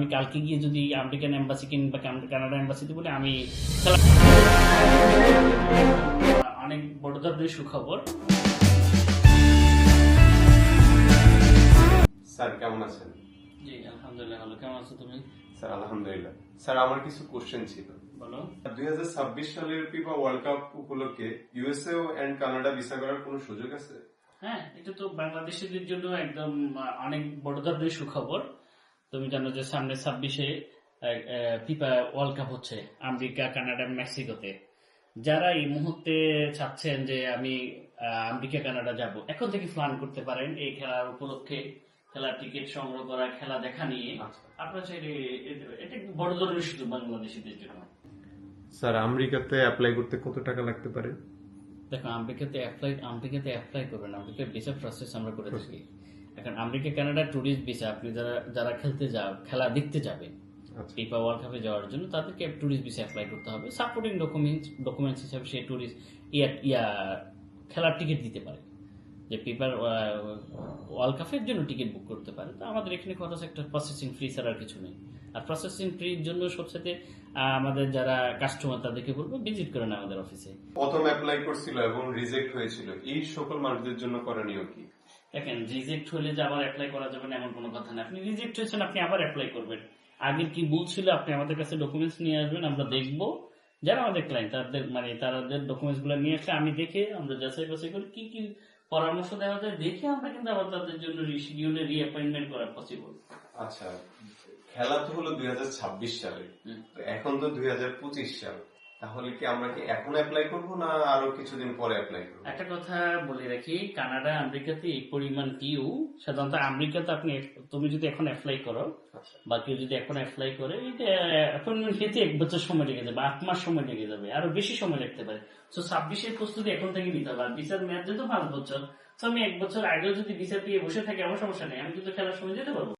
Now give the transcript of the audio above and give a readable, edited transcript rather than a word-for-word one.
আমি কালকে গিয়ে যদি আমেরিকান এম্বাসি কিংবা কানাডা এম্বাসিতে বলে আমি অনেক বড় ধরনের সুখবর। স্যার কেমন আছেন? জি আলহামদুলিল্লাহ ভালো। কেমন আছো তুমি? স্যার আলহামদুলিল্লাহ। স্যার আমার কিছু কোশ্চেন ছিল। বলো। 2026 সালের ফিফা ওয়ার্ল্ড কাপ উপলক্ষে ইউএসএ এন্ড কানাডা ভিসা করার কোনো সুযোগ আছে? হ্যাঁ, এটা তো বাংলাদেশিদের জন্য একদম অনেক বড় ধরনের সুখবর। তুমি জানো যে সামনে 26-এ ফিফা ওয়ার্ল্ড কাপ হচ্ছে আমেরিকা, কানাডা, মেক্সিকোতে। যারা এই মুহূর্তে চাচ্ছেন যে আমি আমেরিকা, কানাডা যাব, এখন থেকে প্ল্যান করতে পারেন এই খেলার উপলক্ষে, খেলার টিকিট সংগ্রহ করা, খেলা দেখা নিয়ে আপনার চাইলে এটা একটু বড় ধরনের সুযোগ বাংলাদেশিদের জন্য। স্যার আমেরিকাতে অ্যাপ্লাই করতে কত টাকা লাগতে পারে? দেখো, আমেরিকাতে অ্যাপ্লাই করবেন, আমেরিকার ভিসা প্রসেস আমরা করে থাকি। এখন আমেরিকা, কানাডা ট্যুরিস্ট ভিসা, আপনি যারা খেলা দেখতে যাবেন ফিফা ওয়ার্ল্ড কাপে যাওয়ার জন্য, তাদেরকে ট্যুরিস্ট ভিসা অ্যাপ্লাই করতে হবে। সাপোর্টিং ডকুমেন্টস হিসাবে সেই ট্যুরিস্ট খেলার টিকিট দিতে পারে, যে ফিফা ওয়ার্ল্ড কাপের জন্য টিকিট বুক করতে পারে। তো আমাদের এখানে খরচ একটা প্রসেসিং ফি ছাড়া আর কিছু নেই। আর প্রসেসিং ফির জন্য সবসাথে আমাদের যারা কাস্টমার তাদেরকে বলবো ভিজিট করেন আমাদের অফিসে। প্রথম অ্যাপ্লাই করছিল এবং রিজেক্ট হয়েছিল, এই সকল মানুষদের জন্য করণীয় কি? দেখেন, রিজেক্ট হলে যে আবার অ্যাপ্লাই করা যাবে না এমন কোনো কথা না। আপনি রিজেক্ট হয়েছেন, আপনি আবার অ্যাপ্লাই করবেন। আগের কি ভুল ছিল আপনি আমাদের কাছে ডকুমেন্টস নিয়ে আসবেন, আমরা দেখবো। যারা আমাদের ক্লায়েন্ট তাদের ডকুমেন্টস গুলো নিয়ে আসলে আমি দেখে আমরা যাচাই বাছাই করি, কি কি পরামর্শ দেওয়া যায় দেখে আমরা কিন্তু আবার তাদের জন্য রিশিডিউলে রিঅ্যাপয়েন্টমেন্ট করা পসিবল। আচ্ছা, খেলা তো হলো 2026 সালে, তো এখন তো 2025 সাল, তাহলে কি আমরা কি এখন অ্যাপ্লাই করবো না আরো কিছুদিন পরে অ্যাপ্লাই করবো? একটা কথা বলে রাখি, কানাডা আমেরিকাতে এই পরিমাণ কিউ, সাধারণত আমেরিকাতে তুমি যদি এখন অ্যাপ্লাই করো বা কেউ যদি এখন অ্যাপ্লাই করে, এটা অ্যাপয়েন্টমেন্ট পেতে 1 বছর সময় লেগে যাবে, 8 মাস সময় লেগে যাবে, আরো বেশি সময় লাগতে পারে। তো 26-এর প্রস্তুতি এখন থেকে নিতে হবে। আর ভিসার মেয়াদ যেহেতু 5 বছর, তো আমি 1 বছর আগেও যদি ভিসা পেয়ে বসে থাকি আমার সমস্যা নেই, আমি কিন্তু খেলার সময় যেতে পারবো।